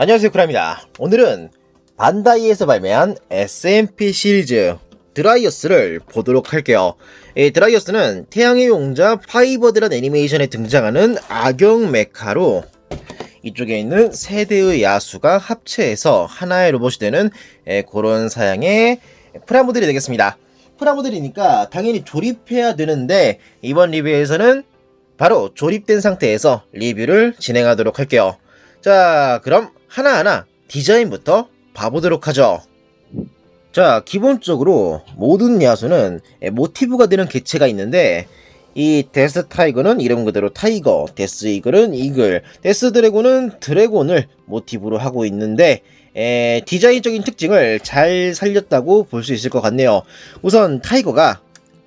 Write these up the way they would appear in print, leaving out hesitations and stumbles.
안녕하세요, 쿠라입니다. 오늘은 반다이에서 발매한 SMP 시리즈 드라이어스를 보도록 할게요. 이 드라이어스는 태양의 용자 파이버드란 애니메이션에 등장하는 악역 메카로 이쪽에 있는 세 대의 야수가 합체해서 하나의 로봇이 되는 그런 사양의 프라모델이 되겠습니다. 프라모델이니까 당연히 조립해야 되는데 이번 리뷰에서는 바로 조립된 상태에서 리뷰를 진행하도록 할게요. 자, 그럼 하나하나 디자인부터 봐보도록 하죠. 자, 기본적으로 모든 야수는 모티브가 되는 개체가 있는데 이 데스 타이거는 이름 그대로 타이거, 데스 이글은 이글, 데스 드래곤은 드래곤을 모티브로 하고 있는데 디자인적인 특징을 잘 살렸다고 볼 수 있을 것 같네요. 우선 타이거가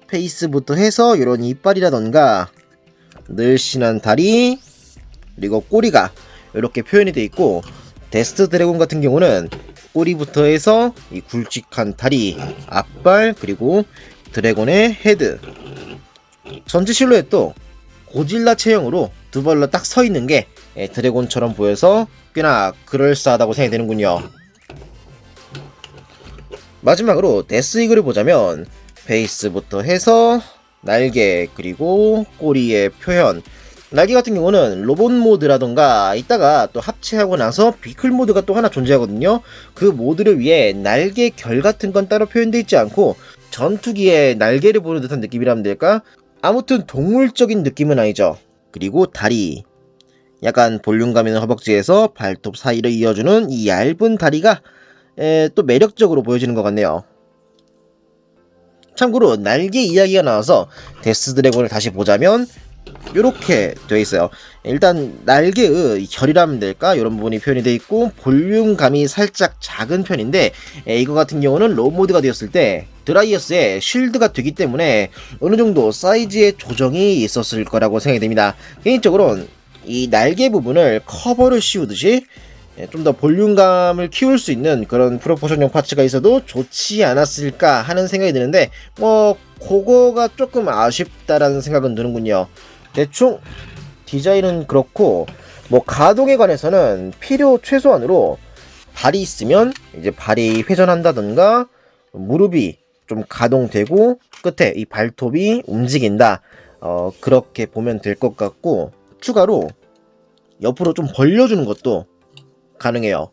페이스부터 해서 이런 이빨이라던가 늘씬한 다리, 그리고 꼬리가 이렇게 표현이 되어 있고, 데스 드래곤 같은 경우는 꼬리부터 해서 이 굵직한 다리, 앞발, 그리고 드래곤의 헤드, 전체 실루엣도 고질라 체형으로 두 발로 딱 서 있는 게 드래곤처럼 보여서 꽤나 그럴싸하다고 생각이 되는군요. 마지막으로 데스 이글을 보자면 베이스부터 해서 날개, 그리고 꼬리의 표현, 날개 같은 경우는 로봇 모드라던가 이따가 또 합체하고 나서 비클 모드가 또 하나 존재하거든요. 그 모드를 위해 날개 결 같은 건 따로 표현되어 있지 않고 전투기에 날개를 보는 듯한 느낌이라면 될까? 아무튼 동물적인 느낌은 아니죠. 그리고 다리, 약간 볼륨감 있는 허벅지에서 발톱 사이를 이어주는 이 얇은 다리가 또 매력적으로 보여지는 것 같네요. 참고로 날개 이야기가 나와서 데스 드래곤을 다시 보자면 이렇게 되어 있어요. 일단 날개의 결이라면 될까? 이런 부분이 표현이 되어 있고 볼륨감이 살짝 작은 편인데 이거 같은 경우는 로우 모드가 되었을 때 드라이어스의 쉴드가 되기 때문에 어느 정도 사이즈의 조정이 있었을 거라고 생각이 됩니다. 개인적으로는 이 날개 부분을 커버를 씌우듯이 좀 더 볼륨감을 키울 수 있는 그런 프로포션용 파츠가 있어도 좋지 않았을까 하는 생각이 드는데 그거가 조금 아쉽다라는 생각은 드는군요. 대충 디자인은 그렇고 가동에 관해서는 필요 최소한으로 발이 있으면 이제 발이 회전한다던가 무릎이 좀 가동되고 끝에 이 발톱이 움직인다, 그렇게 보면 될 것 같고, 추가로 옆으로 좀 벌려주는 것도 가능해요.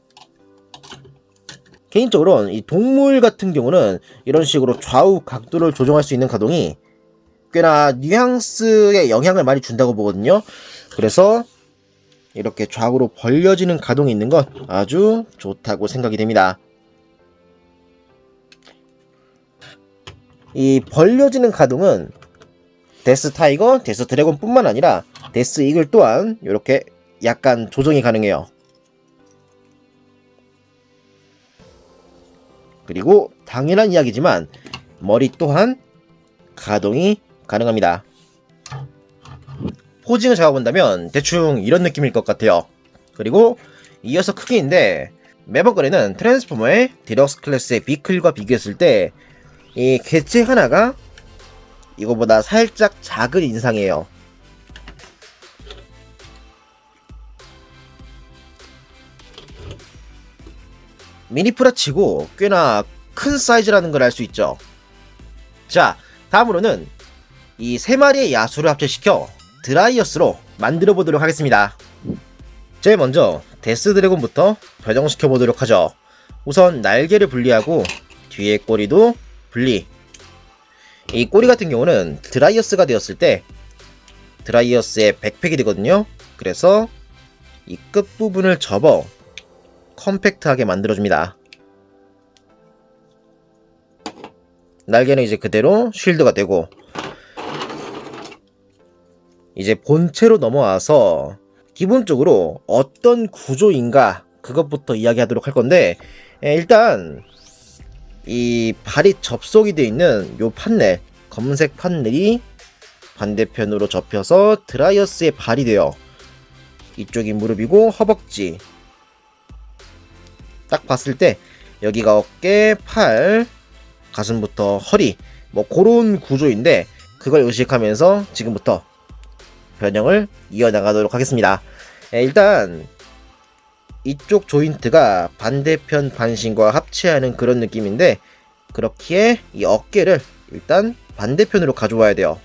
개인적으로는 이 동물 같은 경우는 이런 식으로 좌우 각도를 조정할 수 있는 가동이 꽤나 뉘앙스에 영향을 많이 준다고 보거든요. 그래서 이렇게 좌우로 벌려지는 가동이 있는 건 아주 좋다고 생각이 됩니다. 이 벌려지는 가동은 데스 타이거, 데스 드래곤 뿐만 아니라 데스 이글 또한 이렇게 약간 조정이 가능해요. 그리고 당연한 이야기지만 머리 또한 가동이 가능합니다. 포징을 잡아본다면 대충 이런 느낌일 것 같아요. 그리고 이어서 크기인데 매번 거래는 트랜스포머의 디럭스 클래스의 비클과 비교했을 때 이 개체 하나가 이거보다 살짝 작은 인상이에요. 미니프라 치고 꽤나 큰 사이즈라는 걸 알 수 있죠. 자, 다음으로는 이 세 마리의 야수를 합체시켜 드라이어스로 만들어 보도록 하겠습니다. 제일 먼저 데스 드래곤부터 배정시켜 보도록 하죠. 우선 날개를 분리하고 뒤에 꼬리도 분리. 이 꼬리 같은 경우는 드라이어스가 되었을 때 드라이어스의 백팩이 되거든요. 그래서 이 끝부분을 접어 컴팩트하게 만들어줍니다. 날개는 이제 그대로 쉴드가 되고, 이제 본체로 넘어와서 기본적으로 어떤 구조인가 그것부터 이야기하도록 할 건데, 일단 이 발이 접속이 되어 있는 요 판넬, 검은색 판넬이 반대편으로 접혀서 드라이어스의 발이 돼요. 이쪽이 무릎이고 허벅지, 딱 봤을 때 여기가 어깨, 팔, 가슴부터 허리, 그런 구조인데 그걸 의식하면서 지금부터 변형을 이어나가도록 하겠습니다. 일단 이쪽 조인트가 반대편 반신과 합체하는 그런 느낌인데, 그렇기에 이 어깨를 일단 반대편으로 가져와야 돼요.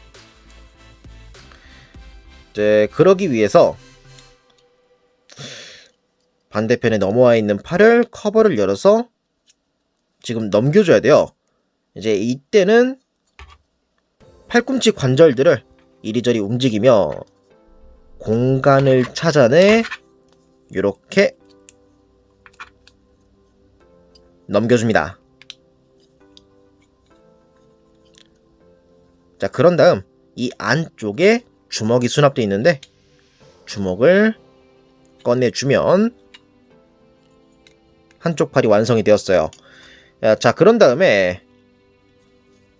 이제 그러기 위해서 반대편에 넘어와 있는 팔을 커버를 열어서 지금 넘겨줘야 돼요. 이제 이때는 팔꿈치 관절들을 이리저리 움직이며 공간을 찾아내 이렇게 넘겨줍니다. 자, 그런 다음 이 안쪽에 주먹이 수납되어 있는데 주먹을 꺼내주면 한쪽 팔이 완성이 되었어요. 자, 그런 다음에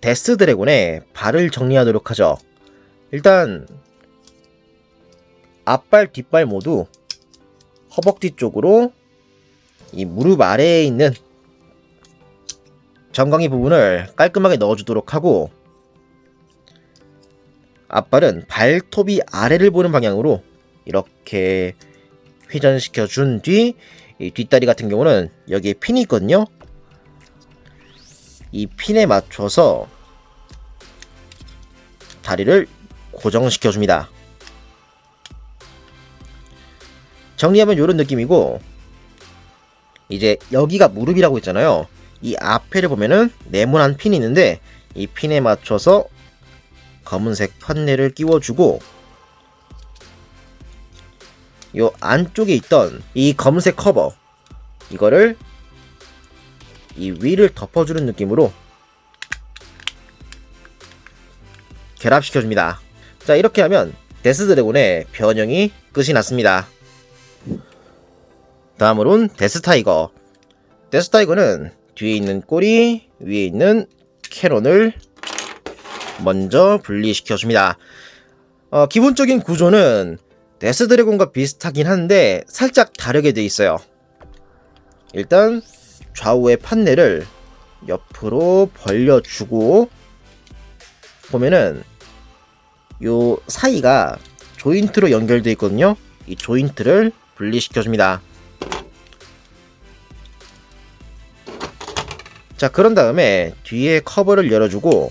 데스 드래곤의 발을 정리하도록 하죠. 일단 앞발, 뒷발 모두 허벅지 쪽으로 이 무릎 아래에 있는 정강이 부분을 깔끔하게 넣어주도록 하고, 앞발은 발톱이 아래를 보는 방향으로 이렇게 회전시켜 준 뒤, 이 뒷다리 같은 경우는 여기에 핀이 있거든요. 이 핀에 맞춰서 다리를 고정시켜 줍니다. 정리하면 이런 느낌이고, 이제 여기가 무릎이라고 했잖아요. 이 앞에를 보면은 네모난 핀이 있는데 이 핀에 맞춰서 검은색 판넬을 끼워주고, 요 안쪽에 있던 이 검은색 커버, 이거를 이 위를 덮어주는 느낌으로 결합시켜줍니다. 자, 이렇게 하면 데스 드래곤의 변형이 끝이 났습니다. 다음으론 데스 타이거. 데스 타이거는 뒤에 있는 꼬리, 위에 있는 캐논을 먼저 분리시켜줍니다. 기본적인 구조는 데스 드래곤과 비슷하긴 한데 살짝 다르게 되어 있어요. 일단 좌우의 판넬을 옆으로 벌려주고, 보면은 요 사이가 조인트로 연결되어 있거든요. 이 조인트를 분리시켜줍니다. 자, 그런 다음에 뒤에 커버를 열어주고,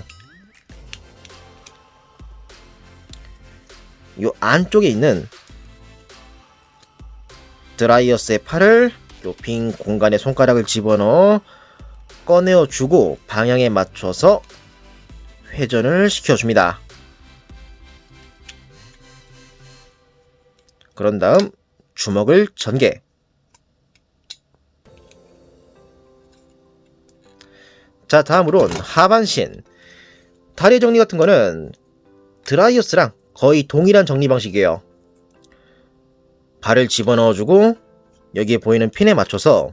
요 안쪽에 있는 드라이어스의 팔을 요 빈 공간에 손가락을 집어넣어 꺼내어주고 방향에 맞춰서 회전을 시켜줍니다. 그런 다음 주먹을 전개. 자, 다음으론 하반신. 다리 정리 같은 거는 드라이어스랑 거의 동일한 정리 방식이에요. 발을 집어넣어주고 여기에 보이는 핀에 맞춰서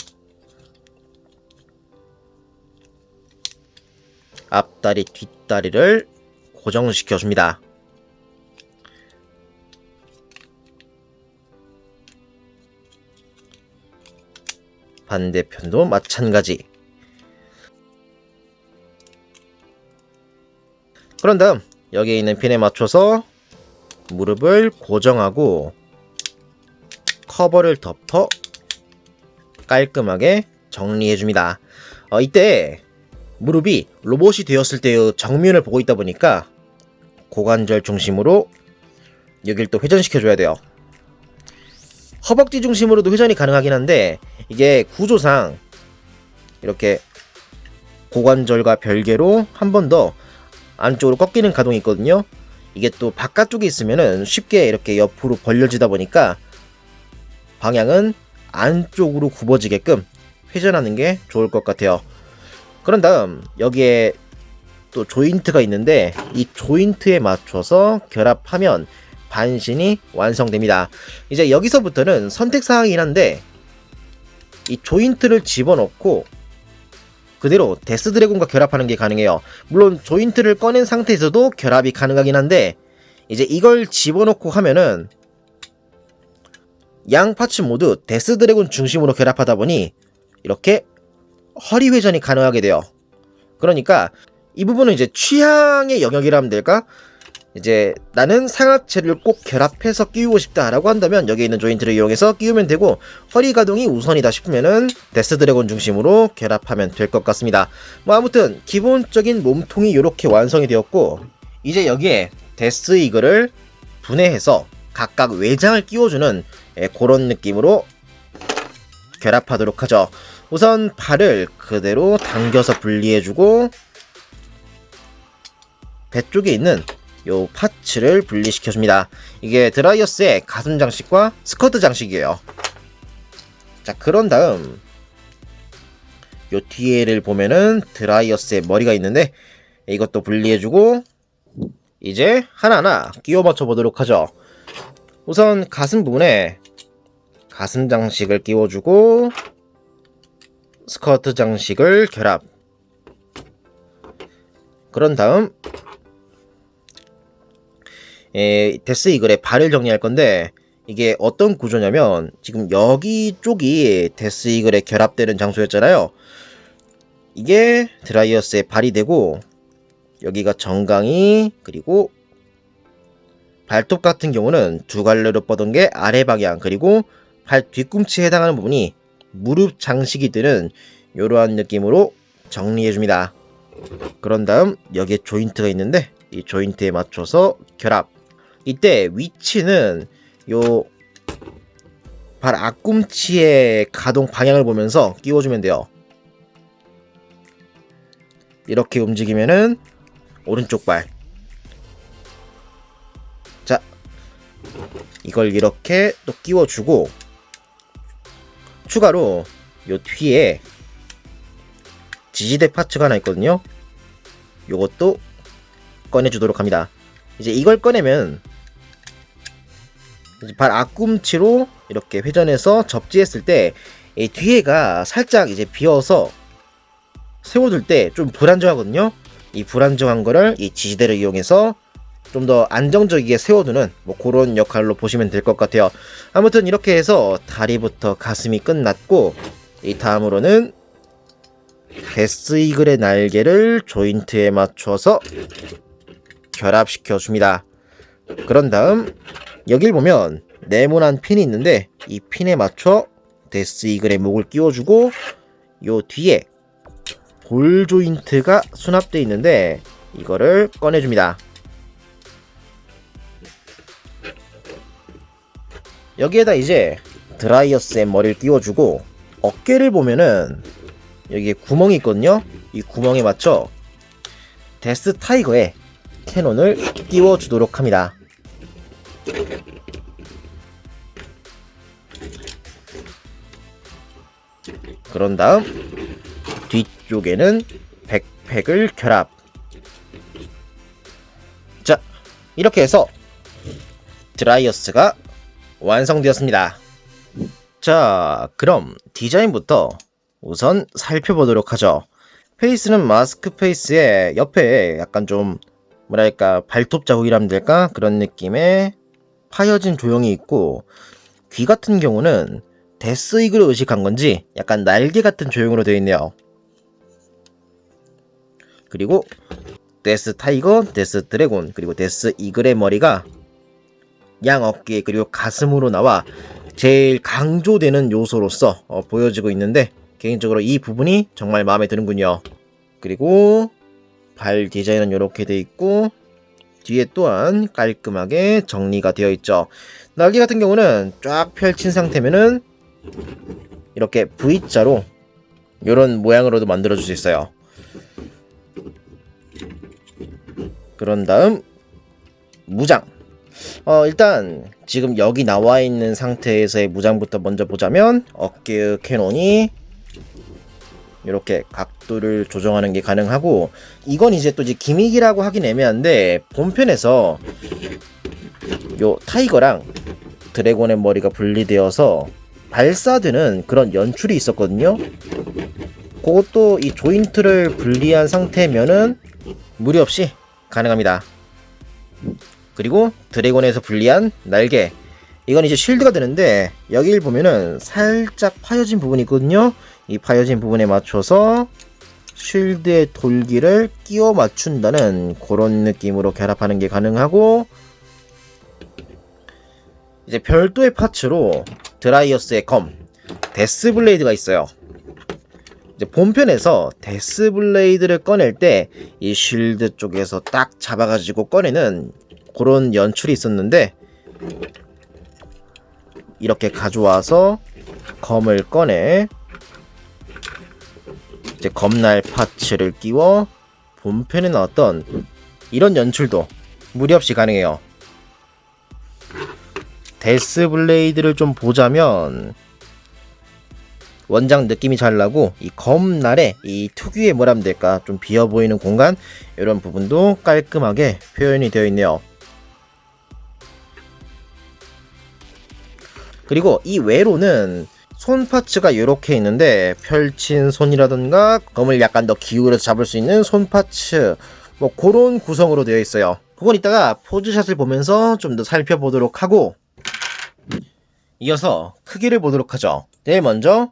앞다리, 뒷다리를 고정시켜줍니다. 반대편도 마찬가지. 그런 다음 여기에 있는 핀에 맞춰서 무릎을 고정하고 커버를 덮어 깔끔하게 정리해줍니다. 이때 무릎이 로봇이 되었을 때의 정면을 보고 있다 보니까 고관절 중심으로 여길 또 회전시켜줘야 돼요. 허벅지 중심으로도 회전이 가능하긴 한데 이게 구조상 이렇게 고관절과 별개로 한 번 더 안쪽으로 꺾이는 가동이 있거든요. 이게 또 바깥쪽에 있으면은 쉽게 이렇게 옆으로 벌려지다 보니까 방향은 안쪽으로 굽어지게끔 회전하는 게 좋을 것 같아요. 그런 다음 여기에 또 조인트가 있는데 이 조인트에 맞춰서 결합하면 반신이 완성됩니다. 이제 여기서부터는 선택사항이긴 한데 이 조인트를 집어넣고 그대로 데스 드래곤과 결합하는 게 가능해요. 물론 조인트를 꺼낸 상태에서도 결합이 가능하긴 한데 이제 이걸 집어넣고 하면은 양 파츠 모두 데스 드래곤 중심으로 결합하다 보니 이렇게 허리 회전이 가능하게 돼요. 그러니까 이 부분은 이제 취향의 영역이라 하면 될까? 이제 나는 상하체를 꼭 결합해서 끼우고 싶다라고 한다면 여기 있는 조인트를 이용해서 끼우면 되고, 허리 가동이 우선이다 싶으면은 데스 드래곤 중심으로 결합하면 될 것 같습니다. 뭐 아무튼 기본적인 몸통이 이렇게 완성이 되었고, 이제 여기에 데스 이글을 분해해서 각각 외장을 끼워주는 그런 느낌으로 결합하도록 하죠. 우선 발을 그대로 당겨서 분리해주고, 배 쪽에 있는 요 파츠를 분리시켜줍니다. 이게 드라이어스의 가슴 장식과 스커트 장식이에요. 자, 그런 다음 요 뒤에를 보면은 드라이어스의 머리가 있는데 이것도 분리해주고, 이제 하나하나 끼워 맞춰 보도록 하죠. 우선 가슴 부분에 가슴 장식을 끼워주고, 스커트 장식을 결합. 그런 다음 데스 이글의 발을 정리할 건데, 이게 어떤 구조냐면 지금 여기 쪽이 데스 이글에 결합되는 장소였잖아요. 이게 드라이어스의 발이 되고, 여기가 정강이, 그리고 발톱 같은 경우는 두 갈래로 뻗은 게 아래 방향, 그리고 발 뒤꿈치에 해당하는 부분이 무릎 장식이 되는 이러한 느낌으로 정리해줍니다. 그런 다음 여기에 조인트가 있는데 이 조인트에 맞춰서 결합. 이때 위치는 요 발 앞꿈치의 가동 방향을 보면서 끼워주면 돼요. 이렇게 움직이면은 오른쪽 발. 자, 이걸 이렇게 또 끼워주고, 추가로 요 뒤에 지지대 파츠가 하나 있거든요. 요것도 꺼내주도록 합니다. 이제 이걸 꺼내면 이제 발 앞꿈치로 이렇게 회전해서 접지했을 때 이 뒤에가 살짝 이제 비어서 세워둘 때 좀 불안정하거든요. 이 불안정한 거를 이 지지대를 이용해서 좀 더 안정적이게 세워두는 뭐 그런 역할로 보시면 될 것 같아요. 아무튼 이렇게 해서 다리부터 가슴이 끝났고, 이 다음으로는 데스 이글의 날개를 조인트에 맞춰서 결합시켜 줍니다. 그런 다음 여길 보면 네모난 핀이 있는데 이 핀에 맞춰 데스 이글의 목을 끼워주고, 요 뒤에 볼 조인트가 수납되어 있는데 이거를 꺼내줍니다. 여기에다 이제 드라이어스의 머리를 끼워주고, 어깨를 보면은 여기에 구멍이 있거든요. 이 구멍에 맞춰 데스 타이거의 캐논을 끼워주도록 합니다. 그런 다음 뒤쪽에는 백팩을 결합. 자, 이렇게 해서 드라이어스가 완성되었습니다. 자, 그럼 디자인부터 우선 살펴보도록 하죠. 페이스는 마스크 페이스의 옆에 약간 좀 뭐랄까 발톱 자국이라면 될까? 그런 느낌의 파여진 조형이 있고, 귀 같은 경우는 데스 이글을 의식한 건지 약간 날개 같은 조형으로 되어 있네요. 그리고 데스 타이거, 데스 드래곤, 그리고 데스 이글의 머리가 양 어깨 그리고 가슴으로 나와 제일 강조되는 요소로서 보여지고 있는데, 개인적으로 이 부분이 정말 마음에 드는군요. 그리고 발 디자인은 이렇게 되어 있고, 뒤에 또한 깔끔하게 정리가 되어 있죠. 날개 같은 경우는 쫙 펼친 상태면은 이렇게 V자로 이런 모양으로도 만들어 줄 수 있어요. 그런 다음 무장. 일단 지금 여기 나와 있는 상태에서의 무장부터 먼저 보자면, 어깨의 캐논이 이렇게 각도를 조정하는 게 가능하고, 이건 이제 또 이제 기믹이라고 하긴 애매한데 본편에서 요 타이거랑 드래곤의 머리가 분리되어서 발사되는 그런 연출이 있었거든요. 그것도 이 조인트를 분리한 상태면은 무리 없이 가능합니다. 그리고 드래곤에서 분리한 날개, 이건 이제 쉴드가 되는데 여기를 보면은 살짝 파여진 부분이 있거든요. 이 파여진 부분에 맞춰서 쉴드의 돌기를 끼워 맞춘다는 그런 느낌으로 결합하는 게 가능하고, 이제 별도의 파츠로 드라이어스의 검 데스블레이드가 있어요. 이제 본편에서 데스블레이드를 꺼낼 때 이 쉴드 쪽에서 딱 잡아가지고 꺼내는 그런 연출이 있었는데, 이렇게 가져와서 검을 꺼내 이제 검날 파츠를 끼워 본편에 나왔던 이런 연출도 무리 없이 가능해요. 데스블레이드를 좀 보자면 원작 느낌이 잘 나고, 이 검날에 이 특유의 뭐라면 될까, 좀 비어 보이는 공간, 이런 부분도 깔끔하게 표현이 되어 있네요. 그리고 이 외로는 손 파츠가 이렇게 있는데, 펼친 손이라던가 검을 약간 더 기울여서 잡을 수 있는 손 파츠, 뭐 그런 구성으로 되어 있어요. 그건 이따가 포즈샷을 보면서 좀 더 살펴보도록 하고, 이어서 크기를 보도록 하죠. 제일 먼저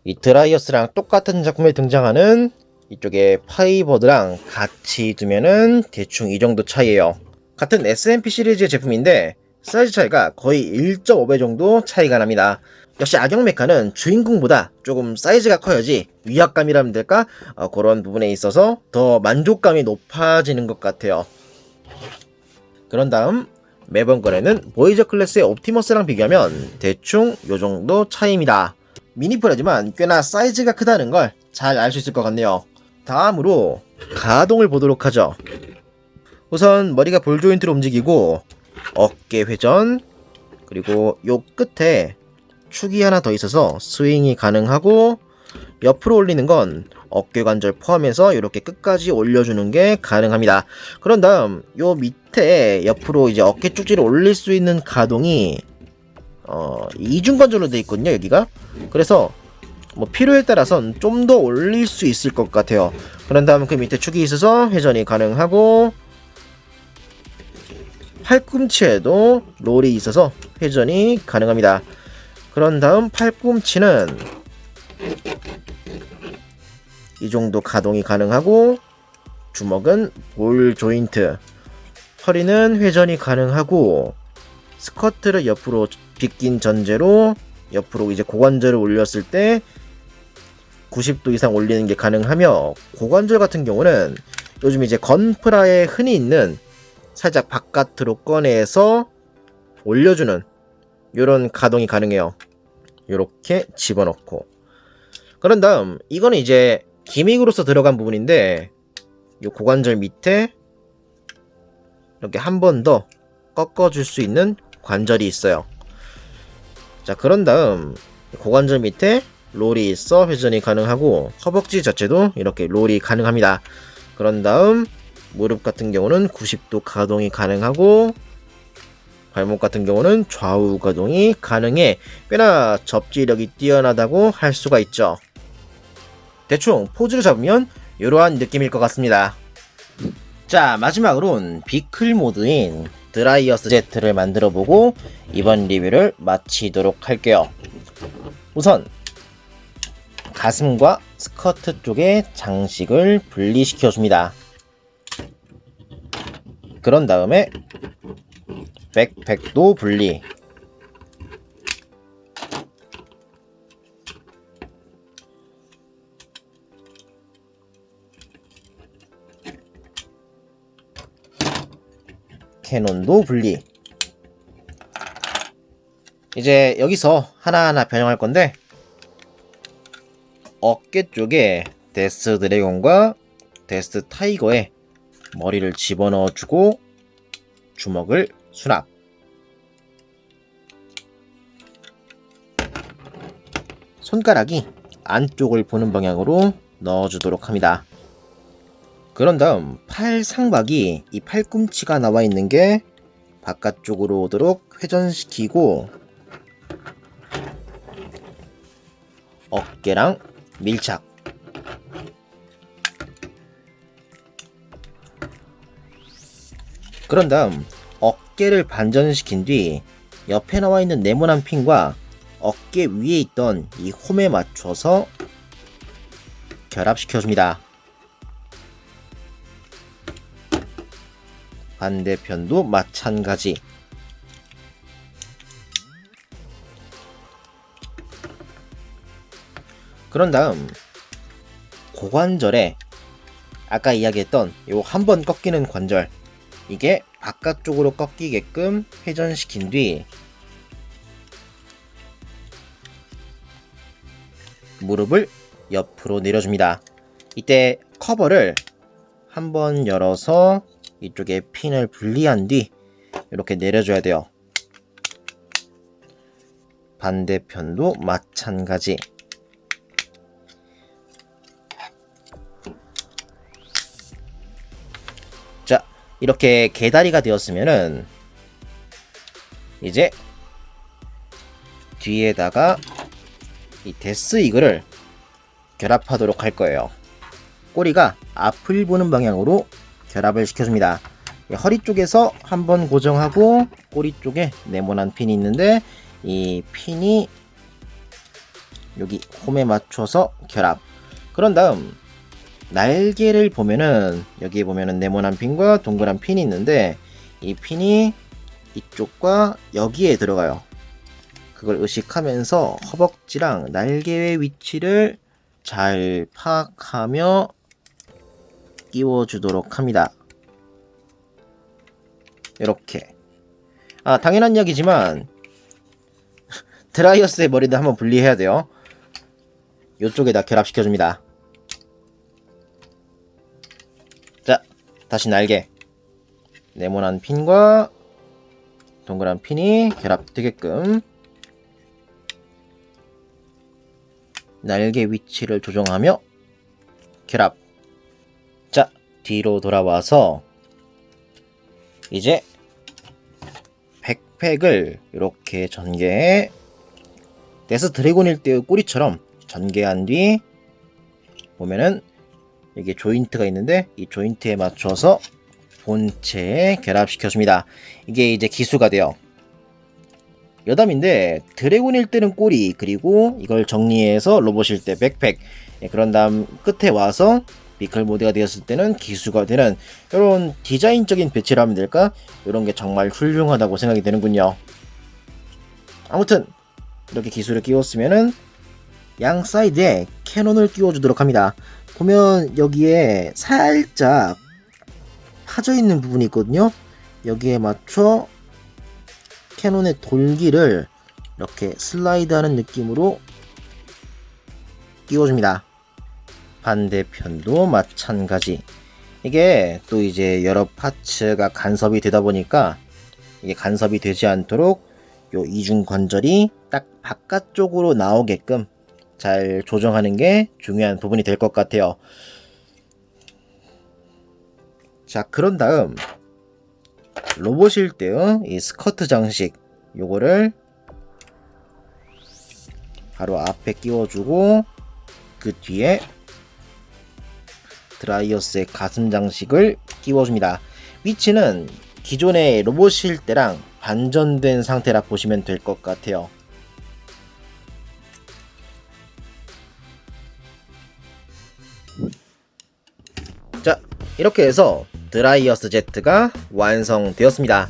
이 드라이어스랑 똑같은 작품에 등장하는 이쪽에 파이버드랑 같이 두면은 대충 이 정도 차이에요. 같은 SMP 시리즈의 제품인데 사이즈 차이가 거의 1.5배 정도 차이가 납니다. 역시 악역 메카는 주인공보다 조금 사이즈가 커야지 위압감이라면 될까? 그런 부분에 있어서 더 만족감이 높아지는 것 같아요. 그런 다음 매번 꺼내는 보이저 클래스의 옵티머스랑 비교하면 대충 요정도 차이입니다. 미니프라지만 꽤나 사이즈가 크다는 걸 잘 알 수 있을 것 같네요. 다음으로 가동을 보도록 하죠. 우선 머리가 볼 조인트로 움직이고, 어깨 회전, 그리고 요 끝에 축이 하나 더 있어서 스윙이 가능하고, 옆으로 올리는 건 어깨 관절 포함해서 이렇게 끝까지 올려주는 게 가능합니다. 그런 다음 요 밑에 옆으로 이제 어깨 쪽지를 올릴 수 있는 가동이 이중 관절로 되어 있거든요, 여기가. 그래서 뭐 필요에 따라선 좀 더 올릴 수 있을 것 같아요. 그런 다음 그 밑에 축이 있어서 회전이 가능하고, 팔꿈치에도 롤이 있어서 회전이 가능합니다. 그런 다음 팔꿈치는 이 정도 가동이 가능하고, 주먹은 볼 조인트, 허리는 회전이 가능하고, 스커트를 옆으로 빗긴 전제로 옆으로 이제 고관절을 올렸을 때 90도 이상 올리는 게 가능하며, 고관절 같은 경우는 요즘 이제 건프라에 흔히 있는 살짝 바깥으로 꺼내서 올려주는 이런 가동이 가능해요. 이렇게 집어넣고. 그런 다음 이거는 이제 기믹으로서 들어간 부분인데, 이 고관절 밑에 이렇게 한 번 더 꺾어줄 수 있는 관절이 있어요. 자, 그런 다음 고관절 밑에 롤이 있어 회전이 가능하고, 허벅지 자체도 이렇게 롤이 가능합니다. 그런 다음 무릎 같은 경우는 90도 가동이 가능하고, 발목 같은 경우는 좌우 가동이 가능해 꽤나 접지력이 뛰어나다고 할 수가 있죠. 대충 포즈를 잡으면 이러한 느낌일 것 같습니다. 자, 마지막으론 비클 모드인 드라이어스 Z를 만들어보고 이번 리뷰를 마치도록 할게요. 우선 가슴과 스커트 쪽에 장식을 분리시켜줍니다. 그런 다음에 백팩도 분리, 캐논도 분리. 이제 여기서 하나하나 변형할 건데, 어깨 쪽에 데스 드래곤과 데스 타이거의 머리를 집어넣어주고, 주먹을 수납, 손가락이 안쪽을 보는 방향으로 넣어주도록 합니다. 그런 다음 팔 상박이 이 팔꿈치가 나와 있는 게 바깥쪽으로 오도록 회전시키고, 어깨랑 밀착, 그런 다음 어깨를 반전시킨 뒤 옆에 나와 있는 네모난 핀과 어깨 위에 있던 이 홈에 맞춰서 결합시켜줍니다. 반대편도 마찬가지. 그런 다음 고관절에 아까 이야기했던 요 한 번 꺾이는 관절, 이게 바깥쪽으로 꺾이게끔 회전시킨 뒤 무릎을 옆으로 내려줍니다. 이때 커버를 한번 열어서 이쪽에 핀을 분리한 뒤 이렇게 내려줘야 돼요. 반대편도 마찬가지. 자, 이렇게 개다리가 되었으면은 이제 뒤에다가 이 데스 이글을 결합하도록 할 거예요. 꼬리가 앞을 보는 방향으로 결합을 시켜줍니다. 허리 쪽에서 한번 고정하고 꼬리 쪽에 네모난 핀이 있는데 이 핀이 여기 홈에 맞춰서 결합. 그런 다음 날개를 보면은 여기 보면은 네모난 핀과 동그란 핀이 있는데 이 핀이 이쪽과 여기에 들어가요. 그걸 의식하면서 허벅지랑 날개의 위치를 잘 파악하며 끼워주도록 합니다. 이렇게. 당연한 이야기지만 드라이어스의 머리도 한번 분리해야 돼요. 이쪽에다 결합시켜줍니다. 자, 다시 날개. 네모난 핀과 동그란 핀이 결합되게끔 날개 위치를 조정하며 결합. 자, 뒤로 돌아와서 이제 백팩을 이렇게 전개해 데스 드래곤일 때의 꼬리처럼 전개한 뒤 보면은 여기 조인트가 있는데 이 조인트에 맞춰서 본체에 결합시켜줍니다. 이게 이제 기수가 돼요. 여담인데 드래곤일 때는 꼬리, 그리고 이걸 정리해서 로봇일 때 백팩, 그런 다음 끝에 와서 비클 모드가 되었을 때는 기수가 되는 이런 디자인적인 배치를 하면 될까? 이런 게 정말 훌륭하다고 생각이 되는군요. 아무튼 이렇게 기수를 끼웠으면은 양 사이드에 캐논을 끼워주도록 합니다. 보면 여기에 살짝 파져있는 부분이 있거든요. 여기에 맞춰 캐논의 돌기를 이렇게 슬라이드하는 느낌으로 끼워줍니다. 반대편도 마찬가지. 이게 또 이제 여러 파츠가 간섭이 되다 보니까 이게 간섭이 되지 않도록 요 이중 관절이 딱 바깥쪽으로 나오게끔 잘 조정하는 게 중요한 부분이 될 것 같아요. 자, 그런 다음 로봇일 때의 이 스커트 장식, 요거를 바로 앞에 끼워주고 그 뒤에 드라이어스의 가슴 장식을 끼워줍니다. 위치는 기존의 로봇일 때랑 반전된 상태라 보시면 될 것 같아요. 자, 이렇게 해서 드라이어스 Z가 완성되었습니다.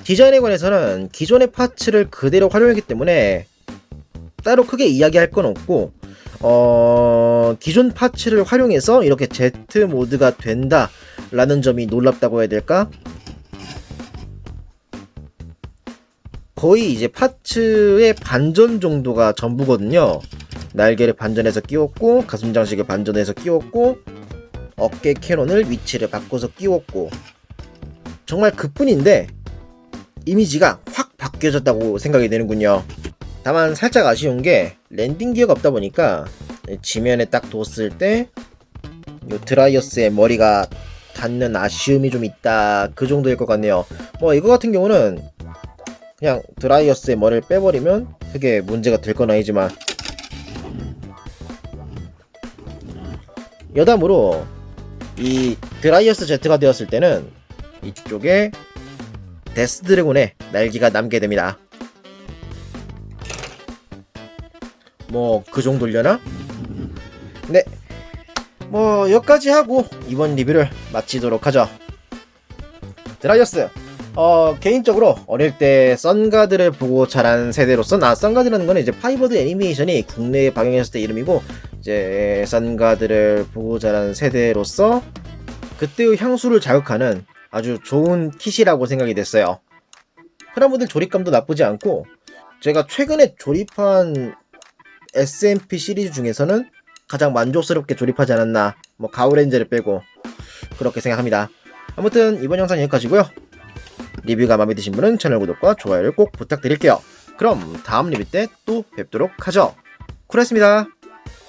디자인에 관해서는 기존의 파츠를 그대로 활용했기 때문에 따로 크게 이야기할 건 없고, 기존 파츠를 활용해서 이렇게 Z 모드가 된다 라는 점이 놀랍다고 해야 될까? 거의 이제 파츠의 반전 정도가 전부거든요. 날개를 반전해서 끼웠고, 가슴 장식을 반전해서 끼웠고, 어깨 캐논을 위치를 바꿔서 끼웠고, 정말 그뿐인데 이미지가 확 바뀌어졌다고 생각이 되는군요. 다만 살짝 아쉬운 게 랜딩 기어가 없다 보니까 지면에 딱 뒀을 때 요 드라이어스의 머리가 닿는 아쉬움이 좀 있다, 그 정도일 것 같네요. 뭐 이거 같은 경우는 그냥 드라이어스의 머리를 빼버리면 크게 문제가 될 건 아니지만, 여담으로 이 드라이어스 Z가 되었을 때는 이쪽에 데스 드래곤의 날개가 남게 됩니다. 뭐 그 정도려나? 네, 뭐 여기까지 하고 이번 리뷰를 마치도록 하죠. 드라이어스, 개인적으로 어릴 때 썬가드를 보고 자란 세대로서, 썬가드라는 거는 이제 파이버드 애니메이션이 국내에 방영했을 때 이름이고, 이제 썬가드를 보고 자란 세대로서 그때의 향수를 자극하는 아주 좋은 킷이라고 생각이 됐어요. 프라모델 조립감도 나쁘지 않고, 제가 최근에 조립한 SMP 시리즈 중에서는 가장 만족스럽게 조립하지 않았나, 뭐 가오렌즈를 빼고 그렇게 생각합니다. 아무튼 이번 영상 여기까지고요. 리뷰가 마음에 드신 분은 채널 구독과 좋아요를 꼭 부탁드릴게요. 그럼 다음 리뷰 때 또 뵙도록 하죠. 쿨했습니다.